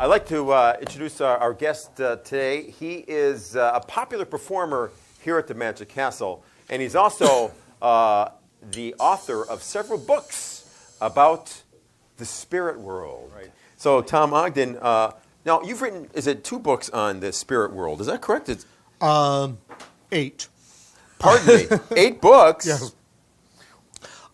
I'd like to introduce our guest today. He is a popular performer here at the Magic Castle, and he's also the author of several books about the spirit world. Right. So, Tom Ogden, now you've written, is it 2 books on the spirit world? Is that correct? It's 8. Pardon me, 8 books? Yes.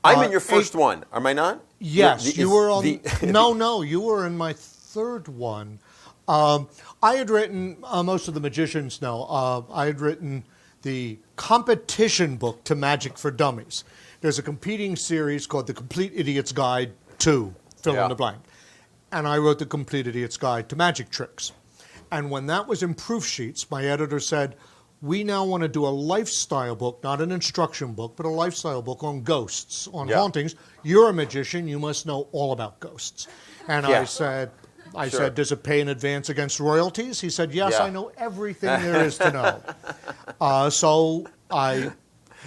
I'm in your first one, am I not? Yes, you were on. No, you were in my 3rd one. I had written, most of the magicians know, I had written the competition book to Magic for Dummies. There's a competing series called The Complete Idiot's Guide to fill in the blank. And I wrote The Complete Idiot's Guide to Magic Tricks. And when that was in proof sheets, my editor said, we now want to do a lifestyle book, not an instruction book, but a lifestyle book on ghosts, on hauntings. You're a magician. You must know all about ghosts. And I said, does it pay in advance against royalties? He said, yes, I know everything there is to know. So I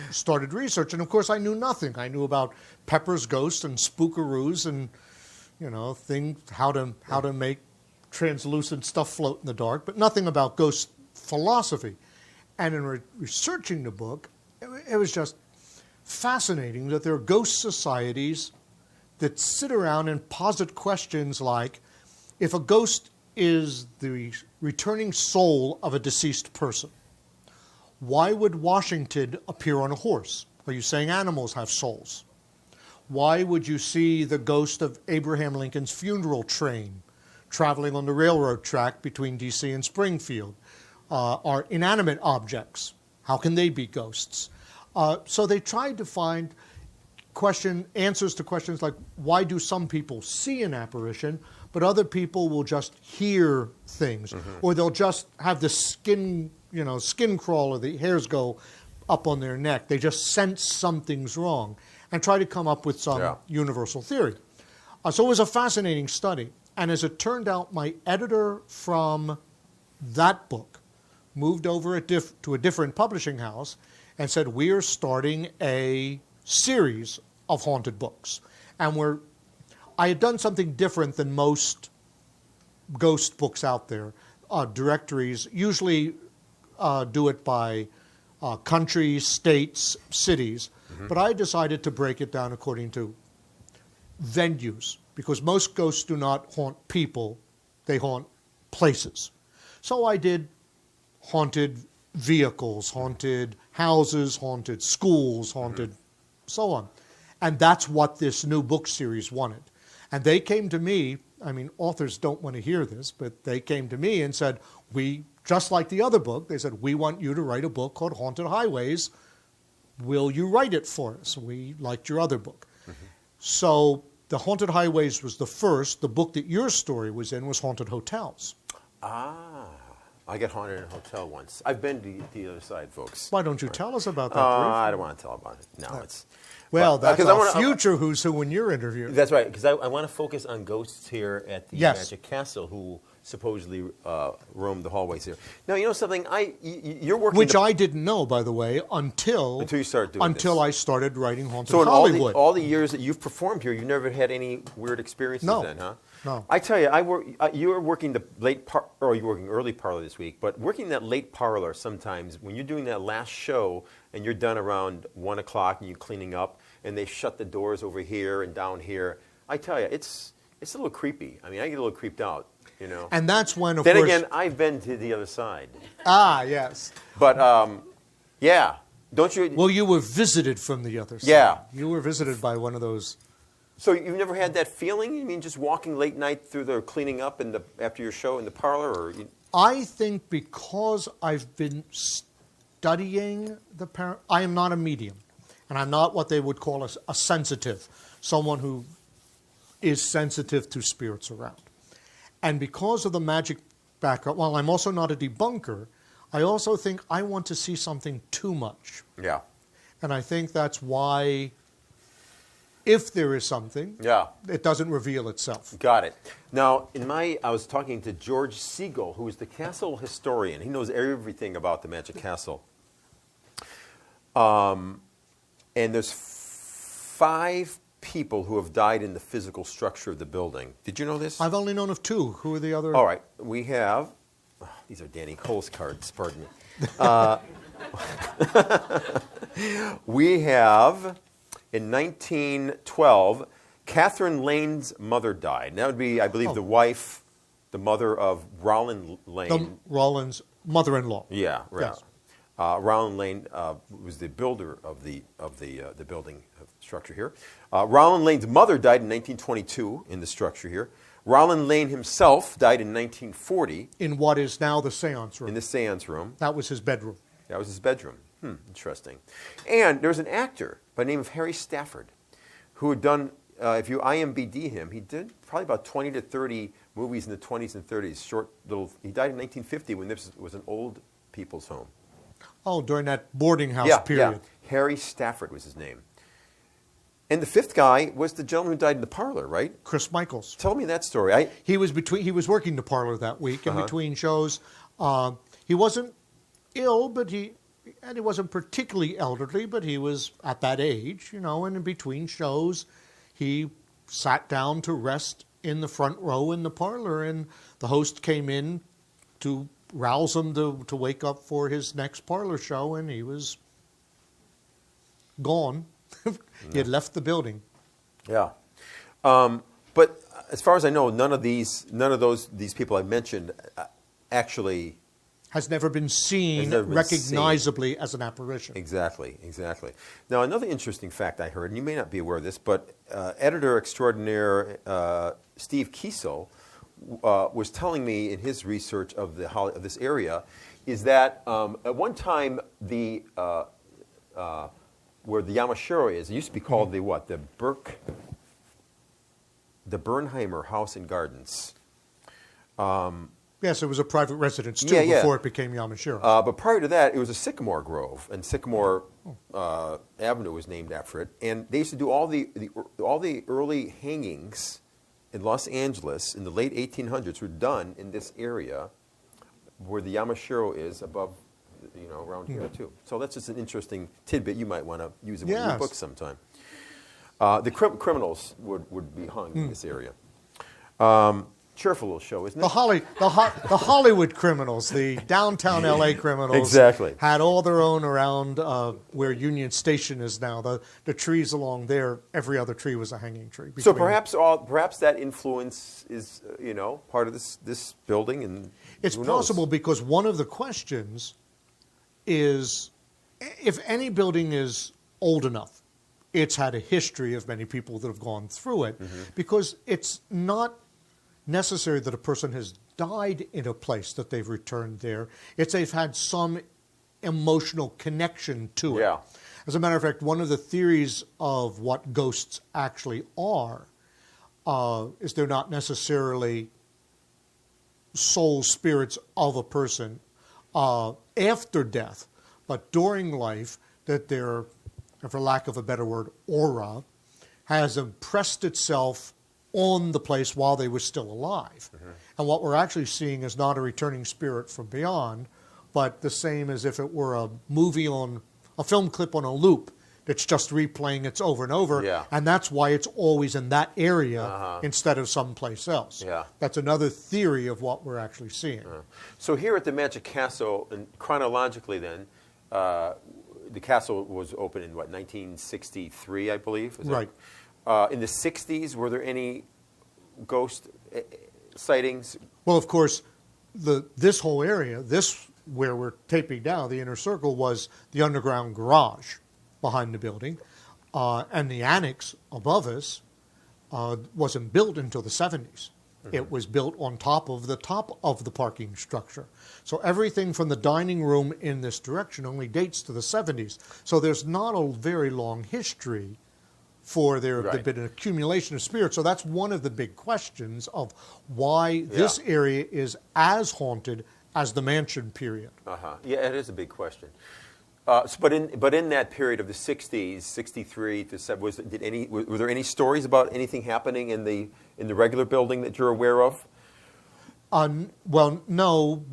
started research. And, of course, I knew nothing. I knew about Pepper's Ghost and Spookaroos and, you know, things, how to make translucent stuff float in the dark, but nothing about ghost philosophy. And in researching the book, it was just fascinating that there are ghost societies that sit around and posit questions like, if a ghost is the returning soul of a deceased person, why would Washington appear on a horse? Are you saying animals have souls? Why would you see the ghost of Abraham Lincoln's funeral train traveling on the railroad track between D.C. and Springfield? Are inanimate objects. How can they be ghosts? So they tried to find answers to questions like, why do some people see an apparition, but other people will just hear things, or they'll just have the skin crawl, or the hairs go up on their neck. They just sense something's wrong, and try to come up with some universal theory. So it was a fascinating study. And as it turned out, my editor from that book moved over to a different publishing house and said, we are starting a series of haunted books. And I had done something different than most ghost books out there. Directories usually do it by countries, states, cities. But I decided to break it down according to venues, because most ghosts do not haunt people, they haunt places. So I did haunted vehicles, haunted houses, haunted schools, haunted so on. And that's what this new book series wanted. And they came to me, I mean, authors don't want to hear this, but they came to me and said, just like the other book, they said, we want you to write a book called Haunted Highways. Will you write it for us? We liked your other book. So the Haunted Highways was the first. The book that your story was in was Haunted Hotels. I got haunted in a hotel once. I've been to the other side, folks. Why don't you tell us about that? I don't want to tell about it. No, it's... Well, that's our future who's who in your interview. That's right, because I want to focus on ghosts here at the Magic Castle who supposedly roam the hallways here. Now, you know something? You're working... Which I didn't know, by the way, until you started doing this. I started writing Haunted So in Hollywood. all the years that you've performed here, you've never had any weird experiences then, huh? No. I tell you, you were working the you're working early parlor this week, but working that late parlor sometimes, when you're doing that last show and you're done around 1 o'clock and you're cleaning up and they shut the doors over here and down here, I tell you, it's a little creepy. I mean, I get a little creeped out, you know. And that's when, of course... Then again, I've been to the other side. Ah, yes. But, yeah, don't you... Well, you were visited from the other side. Yeah. You were visited by one of those... So you've never had that feeling? You mean just walking late night through the cleaning up after your show in the parlor? Or I think because I've been studying I am not a medium, and I'm not what they would call a sensitive, someone who is sensitive to spirits around. And because of the magic background, while I'm also not a debunker, I also think I want to see something too much. Yeah. And I think that's why... If there is something, it doesn't reveal itself. Got it. Now, I was talking to George Siegel, who is the castle historian. He knows everything about the Magic Castle. And there's 5 people who have died in the physical structure of the building. Did you know this? I've only known of 2. Who are the other? All right. We have, these are Danny Cole's cards, pardon me. We have, in 1912, Catherine Lane's mother died. And that would be, I believe, the wife, the mother of Rollin Lane. Rollins' mother-in-law. Yeah, right. Yes. Rollin Lane was the builder of the building structure here. Rollin Lane's mother died in 1922 in the structure here. Rollin Lane himself died in 1940. In what is now the Seance room. In the Seance room. That was his bedroom. That was his bedroom. Interesting. And there was an actor by the name of Harry Stafford who had done, if you IMBD him, he did probably about 20 to 30 movies in the 20s and 30s. He died in 1950 when this was an old people's home. Oh, during that boarding house period. Yeah. Harry Stafford was his name. And the 5th guy was the gentleman who died in the parlor, right? Chris Michaels. Tell me that story. He was working the parlor that week, and between shows, he wasn't ill, but he wasn't particularly elderly, but he was at that age, and in between shows, he sat down to rest in the front row in the parlor, and the host came in to rouse him to wake up for his next parlor show, and he was gone. He had left the building. Yeah. But as far as I know, none of these people I mentioned actually has never been seen recognizably as an apparition. Exactly. Now, another interesting fact I heard, and you may not be aware of this, but editor extraordinaire Steve Kiesel was telling me in his research of this area is that at one time where the Yamashiro is, it used to be called the Bernheimer House and Gardens. Yes, it was a private residence too before it became Yamashiro. But prior to that, it was a sycamore grove, and Sycamore Avenue was named after it. And they used to do all the early hangings in Los Angeles in the late 1800s were done in this area where the Yamashiro is above, around here too. So that's just an interesting tidbit. You might want to use it in your book sometime. The criminals would be hung in this area. Cheerful little show, isn't it? The Hollywood criminals, the downtown L.A. criminals, exactly, had all their own around where Union Station is now. The trees along there, every other tree was a hanging tree. So perhaps that influence is part of this building, and it's possible because one of the questions is if any building is old enough, it's had a history of many people that have gone through it, because it's not necessary that a person has died in a place that they've returned there. It's they've had some emotional connection to it. Yeah. As a matter of fact, one of the theories of what ghosts actually are is they're not necessarily soul spirits of a person after death, but during life, that their, for lack of a better word, aura has impressed itself on the place while they were still alive. And what we're actually seeing is not a returning spirit from beyond, but the same as if it were a film clip on a loop that's just replaying it over and over. Yeah. And that's why it's always in that area instead of someplace else. Yeah. That's another theory of what we're actually seeing. So here at the Magic Castle, and chronologically then, the castle was opened in, 1963, I believe? Right. In the 60s, were there any ghost sightings? Well, of course, this whole area, where we're taping now, the inner circle, was the underground garage behind the building. And the annex above us wasn't built until the 70s. It was built on top of the parking structure. So everything from the dining room in this direction only dates to the 70s. So there's not a very long history for there's been an accumulation of spirits. So that's one of the big questions of why this area is as haunted as the mansion period. Yeah, it is a big question. But in that period of the 60s, 63 to 7, were there any stories about anything happening in the regular building that you're aware of? Well, no,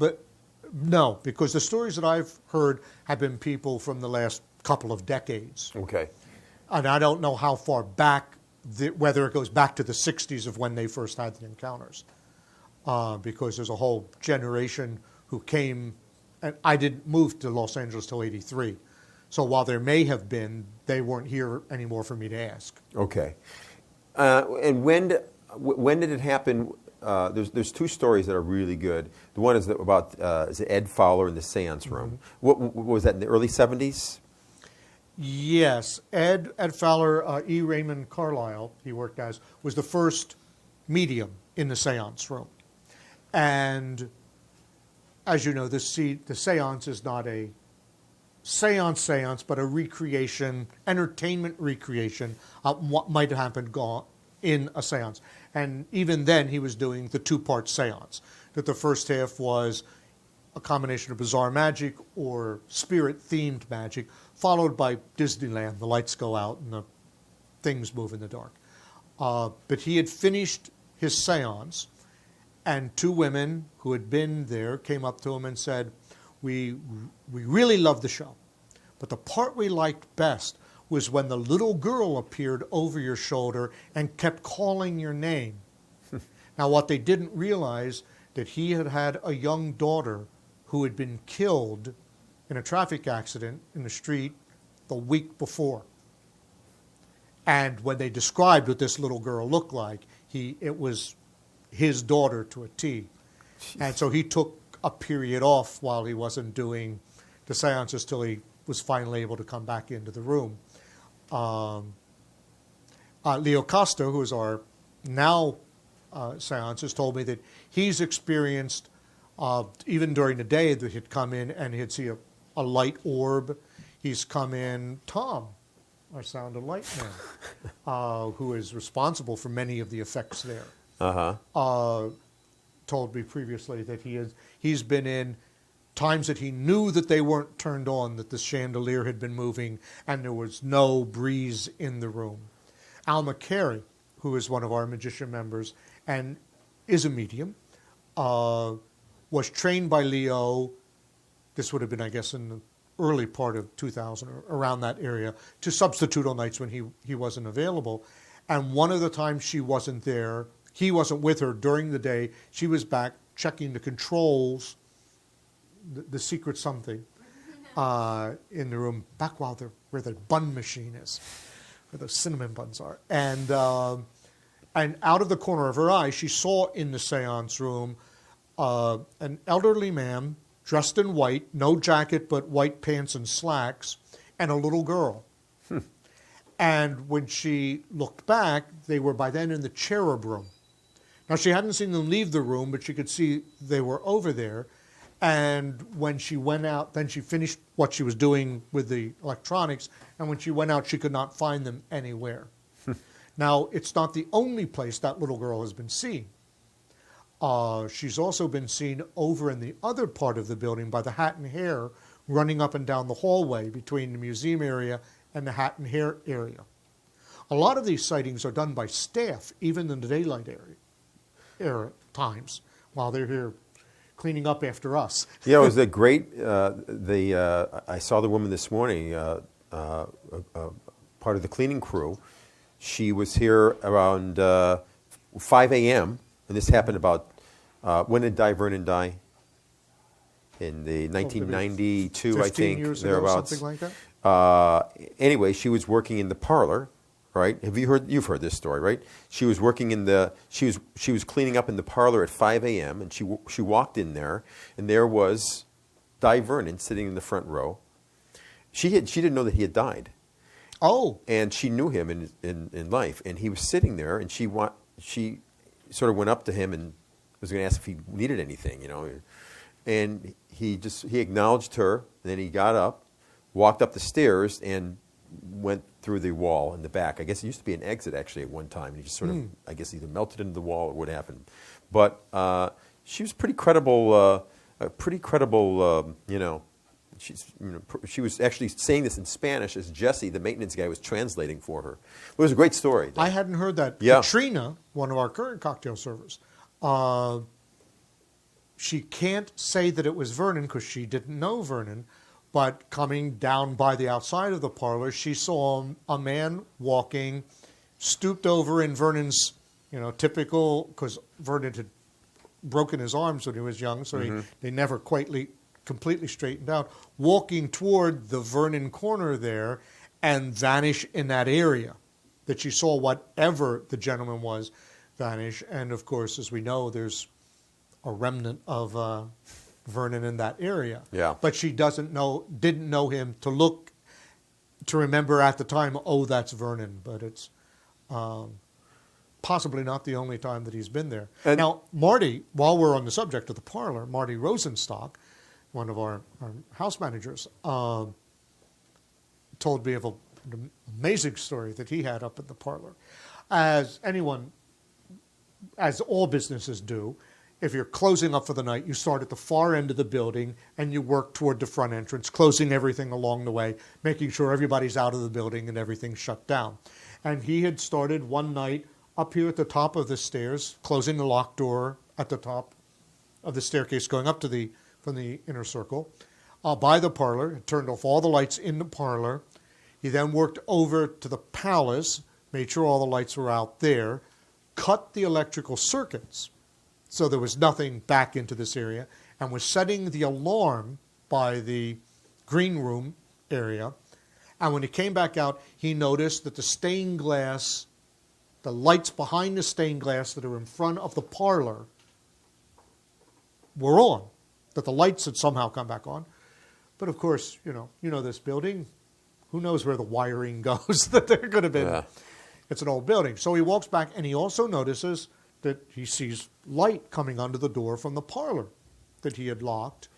because the stories that I've heard have been people from the last couple of decades. Okay. And I don't know how far back whether it goes back to the 60s of when they first had the encounters. Because there's a whole generation who came, and I didn't move to Los Angeles till '83. So while there may have been, they weren't here anymore for me to ask. Okay. And when did it happen? There's two stories that are really good. The one is about is Ed Fowler in the Seance room. What was that, in the early 70s? Yes. Ed Fowler, E. Raymond Carlisle, he worked as, was the first medium in the Seance room. And as you know, the Seance is not a seance, but a recreation, entertainment recreation of what might have happened in a seance. And even then, he was doing the two-part seance. That the first half was a combination of bizarre magic or spirit-themed magic, followed by Disneyland. The lights go out and the things move in the dark. But he had finished his seance, and two women who had been there came up to him and said, we really loved the show, but the part we liked best was when the little girl appeared over your shoulder and kept calling your name. Now, what they didn't realize, that he had had a young daughter who had been killed in a traffic accident in the street the week before. And when they described what this little girl looked like, it was his daughter to a T. And so he took a period off while he wasn't doing the seances till he was finally able to come back into the room. Leo Costa, who is our now seances, told me that he's experienced, even during the day, that he'd come in and he'd see a light orb. He's come in, Tom, our sound and light man, who is responsible for many of the effects there. Told me previously that he's been in times that he knew that they weren't turned on, that the chandelier had been moving and there was no breeze in the room. Alma, who is one of our magician members and is a medium, was trained by Leo. This would have been, I guess, in the early part of 2000, or around that area, to substitute on nights when he wasn't available. And one of the times she wasn't there, he wasn't with her during the day, she was back checking the controls, the secret something, in the room, back where the bun machine is, where the cinnamon buns are. And out of the corner of her eye, she saw in the seance room an elderly man dressed in white, no jacket but white pants and slacks, and a little girl. And when she looked back, they were by then in the cherub room. Now, she hadn't seen them leave the room, but she could see they were over there. And when she went out, then she finished what she was doing with the electronics, and when she went out, she could not find them anywhere. Now, it's not the only place that little girl has been seen. She's also been seen over in the other part of the building by the Hat and Hair, running up and down the hallway between the museum area and the Hat and Hair area. A lot of these sightings are done by staff, even in the daylight area times, while they're here cleaning up after us. Yeah, it was a great. I saw the woman this morning, part of the cleaning crew. She was here around 5 a.m. and this happened about, when did Vernon die? In the 1992, I think, years thereabouts. Ago, something like that. Anyway, she was working in the parlor, right? You've heard this story, right? She was working she was cleaning up in the parlor at 5 a.m. and she walked in there, and there was Vernon sitting in the front row. She didn't know that he had died. Oh. And she knew him in life, and he was sitting there, and she sort of went up to him and was going to ask if he needed anything, and he acknowledged her, and then he got up, walked up the stairs, and went through the wall in the back. I guess it used to be an exit actually at one time, and he just sort of, I guess, either melted into the wall or what happened. But she was pretty credible. She was actually saying this in Spanish as Jesse, the maintenance guy, was translating for her. It was a great story. I hadn't heard that. Yeah. Katrina, one of our current cocktail servers, she can't say that it was Vernon because she didn't know Vernon, but coming down by the outside of the parlor, she saw a man walking stooped over in Vernon's, typical, because Vernon had broken his arms when he was young, so they never completely straightened out, walking toward the Vernon corner there and vanish in that area, that she saw whatever the gentleman was vanish. And, of course, as we know, there's a remnant of Vernon in that area. Yeah. But she didn't know him to remember at the time, oh, that's Vernon. But it's possibly not the only time that he's been there. And now, Marty, while we're on the subject of the parlor, Marty Rosenstock, one of our house managers, told me of an amazing story that he had up at the parlor. As all businesses do, if you're closing up for the night, you start at the far end of the building and you work toward the front entrance, closing everything along the way, making sure everybody's out of the building and everything's shut down. And he had started one night up here at the top of the stairs, closing the locked door at the top of the staircase going up from the inner circle, by the parlor, turned off all the lights in the parlor. He then worked over to the palace, made sure all the lights were out there, cut the electrical circuits so there was nothing back into this area, and was setting the alarm by the green room area. And when he came back out, he noticed that the stained glass, the lights behind the stained glass that are in front of the parlor were on, that the lights had somehow come back on. But of course, you know this building, who knows where the wiring goes that there could have been. Yeah. It's an old building. So he walks back, and he also notices that he sees light coming under the door from the parlor that he had locked,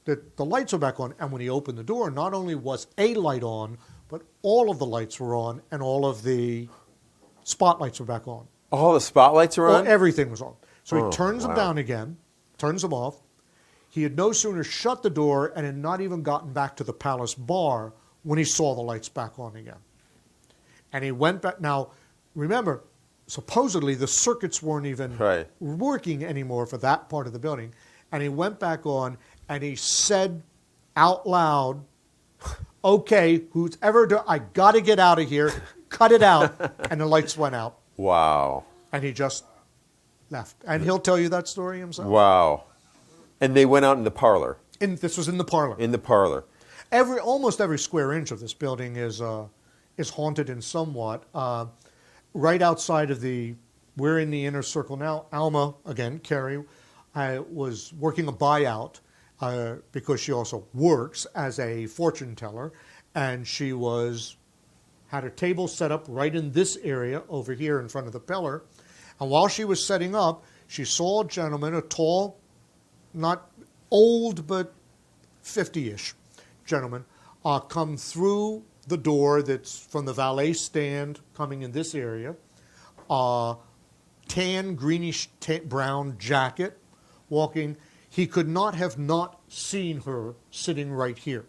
that the lights are back on. And when he opened the door, not only was a light on, but all of the lights were on, and all of the spotlights were back on. All the spotlights are on? Well, everything was on. So he turns them down again, turns them off. He had no sooner shut the door and had not even gotten back to the palace bar when he saw the lights back on again. And he went back. Now, remember, supposedly the circuits weren't even working anymore for that part of the building. And he went back on and he said out loud, okay, who's ever I got to get out of here, cut it out. And the lights went out. Wow. And he just left. And he'll tell you that story himself. Wow. And they went out in the parlor. This was in the parlor. In the parlor. Almost every square inch of this building is haunted in somewhat. Right outside of we're in the inner circle now. Alma, again, Carrie, was working a buyout because she also works as a fortune teller, and she had her table set up right in this area over here in front of the pillar. And while she was setting up, she saw a gentleman, a tall, not old, but 50-ish gentleman, come through the door that's from the valet stand coming in this area, tan, greenish, brown jacket, walking. He could not have not seen her sitting right here.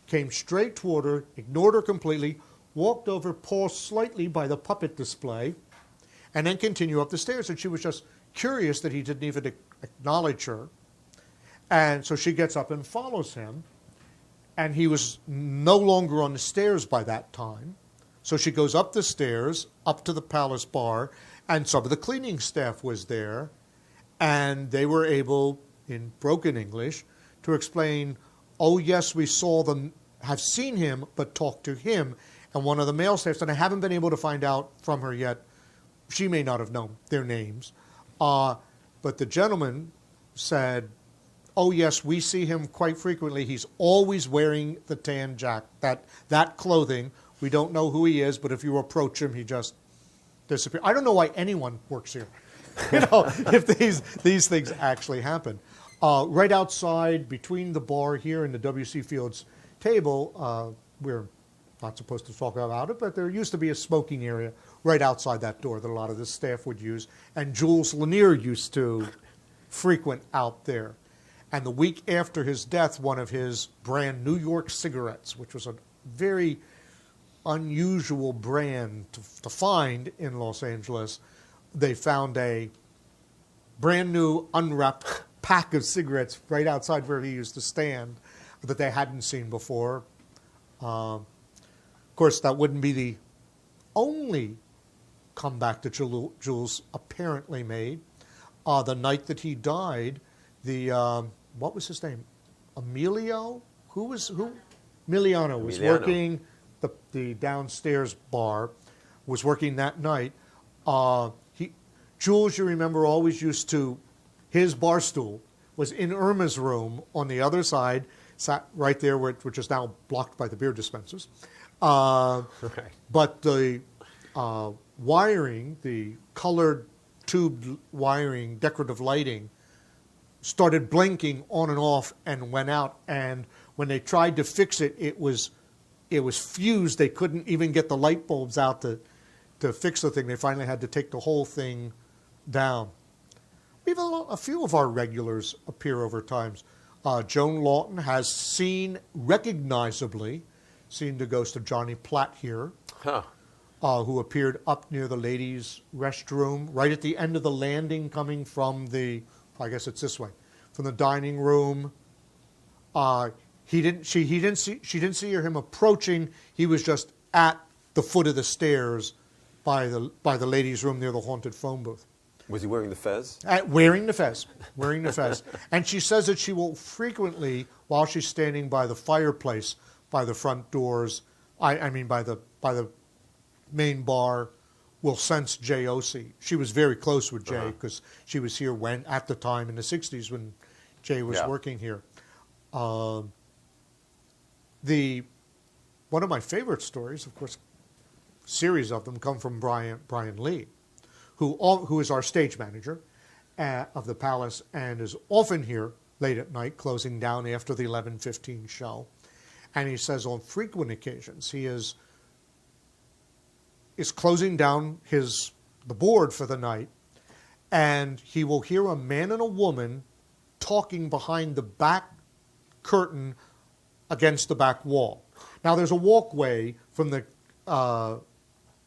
Came straight toward her, ignored her completely, walked over, paused slightly by the puppet display, and then continued up the stairs. And she was just curious that he didn't even acknowledge her. And so she gets up and follows him. And he was no longer on the stairs by that time. So she goes up the stairs, up to the palace bar, and some of the cleaning staff was there. And they were able, in broken English, to explain, oh, yes, we have seen him, but talked to him. And one of the male staffs, and I haven't been able to find out from her yet, she may not have known their names. But the gentleman said, oh, yes, we see him quite frequently. He's always wearing the tan jacket, that clothing. We don't know who he is, but if you approach him, he just disappears. I don't know why anyone works here, if these things actually happen. Right outside, between the bar here and the W.C. Fields table, we're not supposed to talk about it, but there used to be a smoking area right outside that door that a lot of the staff would use, and Jules Lanier used to frequent out there. And the week after his death, one of his brand New York cigarettes, which was a very unusual brand to find in Los Angeles, they found a brand new unwrapped pack of cigarettes right outside where he used to stand that they hadn't seen before. Of course, that wouldn't be the only comeback that Jules apparently made. The night that he died, what was his name? Emilio? Who? Emiliano was working the downstairs bar, was working that night. Jules, you remember, always used to, his bar stool was in Irma's room on the other side, sat right there, which is now blocked by the beer dispensers. Right. But the wiring, the colored tube wiring, decorative lighting, started blinking on and off and went out. And when they tried to fix it, it was fused. They couldn't even get the light bulbs out to fix the thing. They finally had to take the whole thing down. We have a few of our regulars appear over times. Joan Lawton has recognizably seen the ghost of Johnny Platt here, who appeared up near the ladies' restroom, right at the end of the landing coming from I guess it's this way, from the dining room. She didn't see him approaching. He was just at the foot of the stairs by the ladies' room near the haunted phone booth. Was he wearing the fez? Wearing the fez. And she says that she will frequently, while she's standing by the fireplace, by the front doors, I mean by the main bar, will sense J.O.C. She was very close with Jay because she was here at the time in the 60s when Jay was working here. One of my favorite stories, of course, series of them come from Brian Lee, who is our stage manager of the Palace and is often here late at night, closing down after the 11:15 show. And he says on frequent occasions he is closing down the board for the night, and he will hear a man and a woman talking behind the back curtain against the back wall. Now there's a walkway from the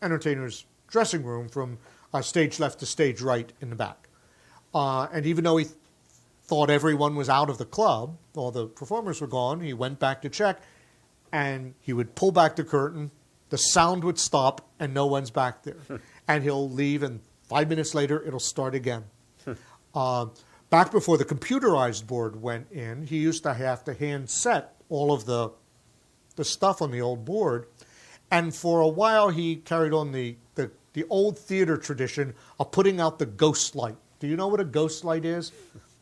entertainer's dressing room from stage left to stage right in the back. And even though he thought everyone was out of the club, all the performers were gone, he went back to check, and he would pull back the curtain, the sound would stop, and no one's back there. And he'll leave, and 5 minutes later, it'll start again. Back before the computerized board went in, he used to have to hand set all of the stuff on the old board. And for a while, he carried on the old theater tradition of putting out the ghost light. Do you know what a ghost light is?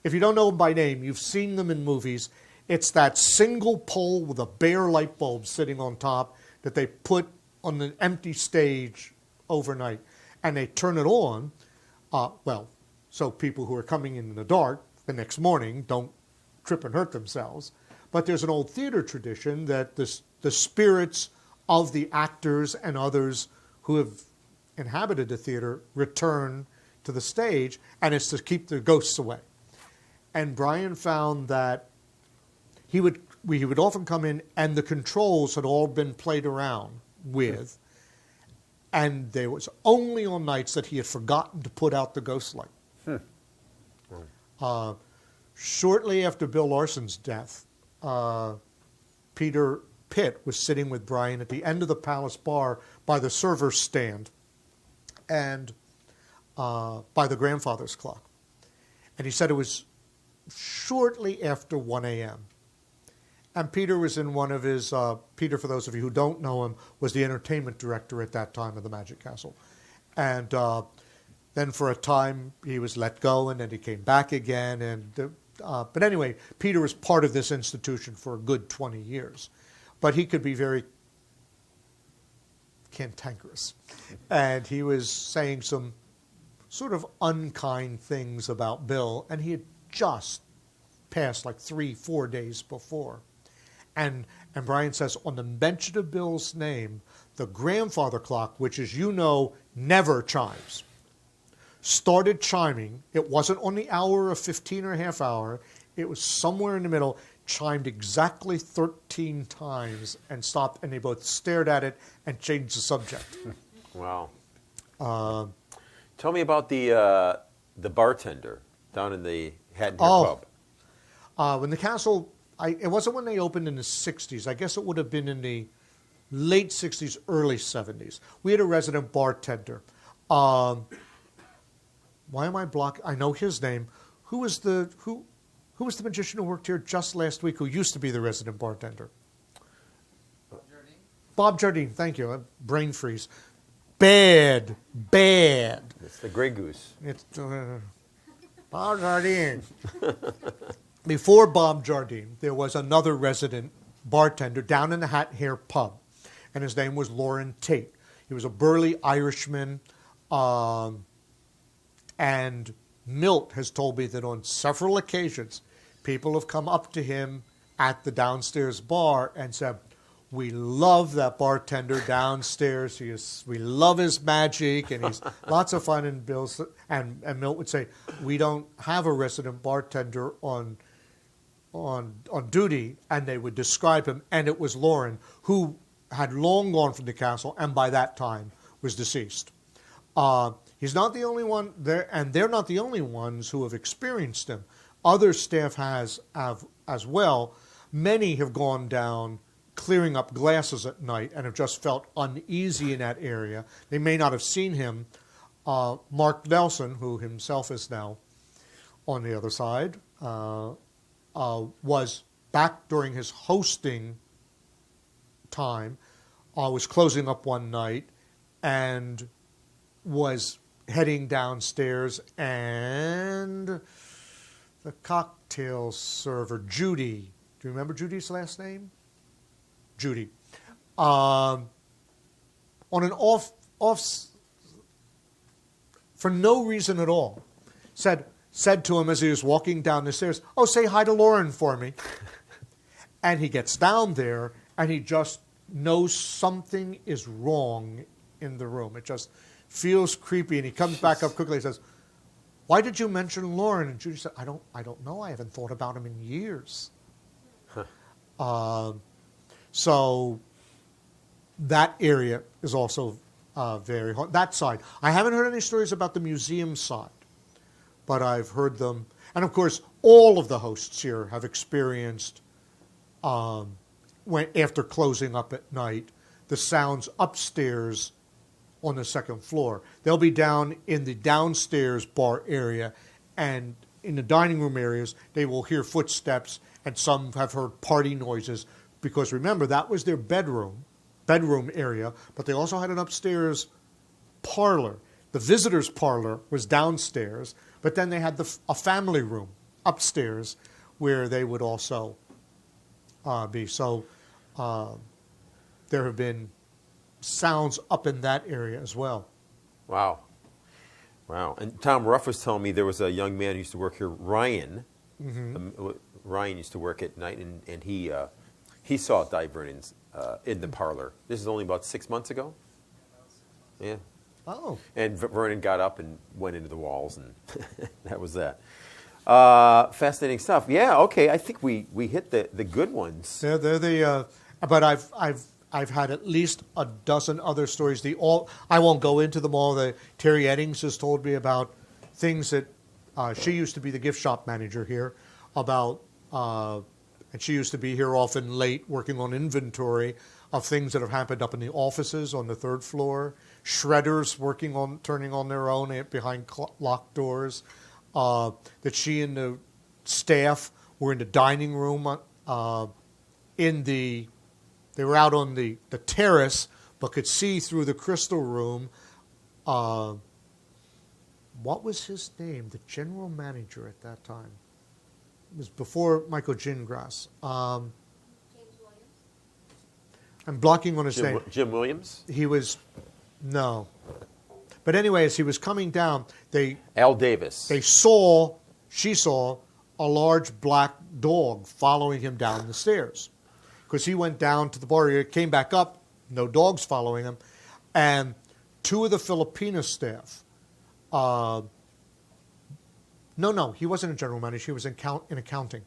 If you don't know them by name, you've seen them in movies. It's that single pole with a bare light bulb sitting on top that they put on an empty stage overnight. And they turn it on, so people who are coming in the dark the next morning don't trip and hurt themselves. But there's an old theater tradition that the spirits of the actors and others who have inhabited the theater return to the stage, and it's to keep the ghosts away. And Brian found that he would often come in, and the controls had all been played around with, and there was only on nights that he had forgotten to put out the ghost light. Shortly after Bill Larson's death, Peter Pitt was sitting with Brian at the end of the Palace bar by the server's stand and by the grandfather's clock. And he said it was shortly after 1 a.m. And Peter was in one of his, Peter, for those of you who don't know him, was the entertainment director at that time of the Magic Castle. And then for a time he was let go, and then he came back again. And but anyway, Peter was part of this institution for a good 20 years. But he could be very cantankerous. And he was saying some sort of unkind things about Bill, and he had just passed like 3-4 days before. And Brian says, on the mention of Bill's name, the grandfather clock, which, as you know, never chimes, started chiming. It wasn't on the hour of 15 or a half hour. It was somewhere in the middle, chimed exactly 13 times and stopped, and they both stared at it and changed the subject. Wow. Tell me about the bartender down in the Hatton Hill Pub. When the castle, it wasn't when they opened in the 60s. I guess it would have been in the late 60s, early 70s. We had a resident bartender. Why am I blocking? I know his name. Who was the magician who worked here just last week? Who used to be the resident bartender? Bob Jardine. Thank you. Brain freeze. Bad. It's the Grey Goose. It's Bob Jardine. Before Bob Jardine, there was another resident bartender down in the Hat Hare pub, and his name was Lauren Tate. He was a burly Irishman, and Milt has told me that on several occasions, people have come up to him at the downstairs bar and said, "We love that bartender downstairs. We love his magic, and he's lots of fun." And Milt would say, "We don't have a resident bartender on duty," and they would describe him, and it was Lauren, who had long gone from the castle, and by that time was deceased. He's not the only one there, and they're not the only ones who have experienced him. Other staff have as well. Many have gone down clearing up glasses at night and have just felt uneasy in that area. They may not have seen him. Mark Nelson, who himself is now on the other side, was back during his hosting time, was closing up one night and was heading downstairs, and the cocktail server, Judy, do you remember Judy's last name? Judy. On an off, for no reason at all, said to him as he was walking down the stairs, "Oh, say hi to Lauren for me." And he gets down there, and he just knows something is wrong in the room. It just feels creepy, and he comes back up quickly and says, "Why did you mention Lauren?" And Judy said, I don't know. I haven't thought about him in years." So that area is also very hard. That side. I haven't heard any stories about the museum side, but I've heard them. And, of course, all of the hosts here have experienced, after closing up at night, the sounds upstairs on the second floor. They'll be down in the downstairs bar area, and in the dining room areas, they will hear footsteps, and some have heard party noises, because remember, that was their bedroom area, but they also had an upstairs parlor. The visitors' parlor was downstairs, but then they had a family room upstairs where they would also be. So there have been sounds up in that area as well. Wow. And Tom Ruff was telling me there was a young man who used to work here, Ryan. Mm-hmm. Ryan used to work at night, and he saw Di Vernon's in the parlor. This is only about 6 months ago. Yeah. Oh. And Vernon got up and went into the walls, and that was that. Fascinating stuff. Yeah. Okay. I think we hit the good ones. They're the. But I've had at least a dozen other stories. I won't go into them all. Terry Eddings has told me about things that she used to be the gift shop manager here, about and she used to be here often late working on inventory of things that have happened up in the offices on the third floor, shredders turning on their own behind locked doors, that she and the staff were in the dining room they were out on the terrace but could see through the crystal room. What was his name? The general manager at that time. It was before Michael Gingras. James Williams? I'm blocking on his name. Jim Williams? He was, no. But anyway, as he was coming down, Al Davis. She saw a large black dog following him down the stairs. Because he went down to the bar area, came back up, no dogs following him, and two of the Filipino staff, no, he wasn't a general manager, he was in accounting,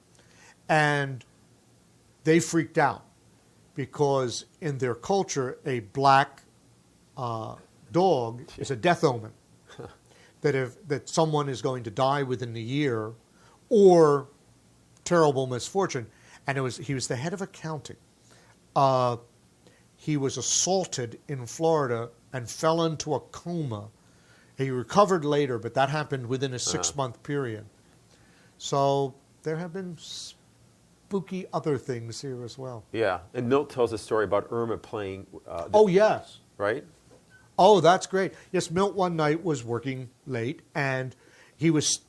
and they freaked out because in their culture, a black dog is a death omen, that someone is going to die within the year, or terrible misfortune. And he was the head of accounting. He was assaulted in Florida and fell into a coma He recovered later, but that happened within a 6-month period. So there have been spooky other things here as well. Yeah, and Milt tells a story about Irma playing. Oh, yes. Right? Oh, that's great. Yes, Milt one night was working late, and he was,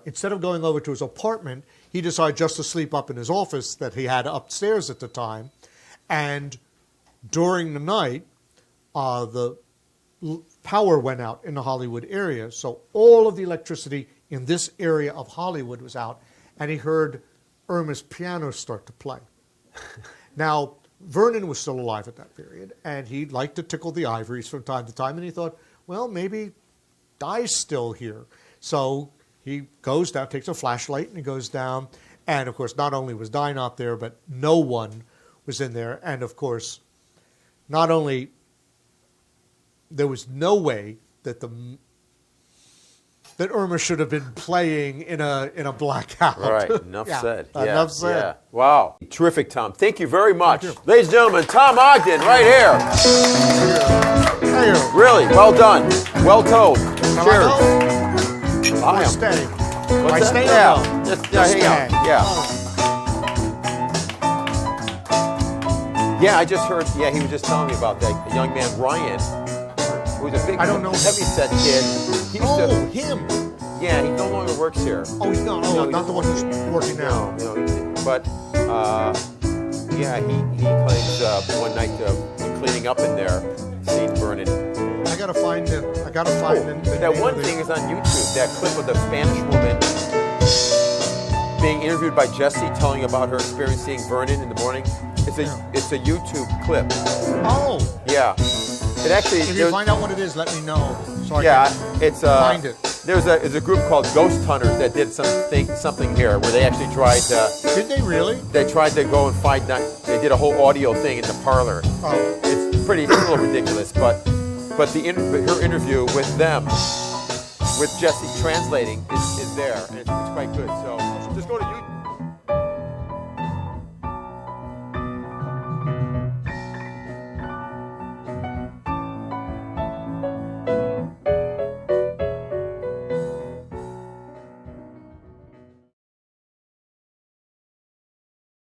instead of going over to his apartment, he decided just to sleep up in his office that he had upstairs at the time. And during the night, the power went out in the Hollywood area, so all of the electricity in this area of Hollywood was out, and he heard Irma's piano start to play. Now, Vernon was still alive at that period, and he liked to tickle the ivories from time to time, and he thought, well, maybe Di's still here. So he goes down, takes a flashlight, and he goes down, and of course, not only was Di not there, but no one was in there, and of course, not only there was no way that that Irma should have been playing in a blackout. Right. Enough said. Yeah. Enough said. Yeah. Wow. Terrific, Tom. Thank you very much. Ladies and gentlemen, Tom Ogden right here. Hey, Really, well done. Well told. Cheers. I stay. What's I that? stay. Yeah. Just hang out. Yeah. Yeah, I just heard, he was just telling me about that young man, Ryan, who's a big, I don't know. heavyset kid. He used to, Him. yeah, he no longer works here. Oh, he's not. No, Not the one who's working now. No, but, he claims one night cleaning up in there, seen Vernon. I gotta find him. I gotta find him. That one thing is on YouTube, that clip of the Spanish woman being interviewed by Jesse, telling about her experience seeing Vernon in the morning. It's a YouTube clip. Oh. Yeah. It actually. If you find out what it is, let me know so I can it's find it. There's a group called Ghost Hunters that did something here where they actually tried to. Did they really? They tried to go and find. They did a whole audio thing in the parlor. Oh. It's a little ridiculous, but her interview with them, with Jesse translating, is there, and it's quite good. So.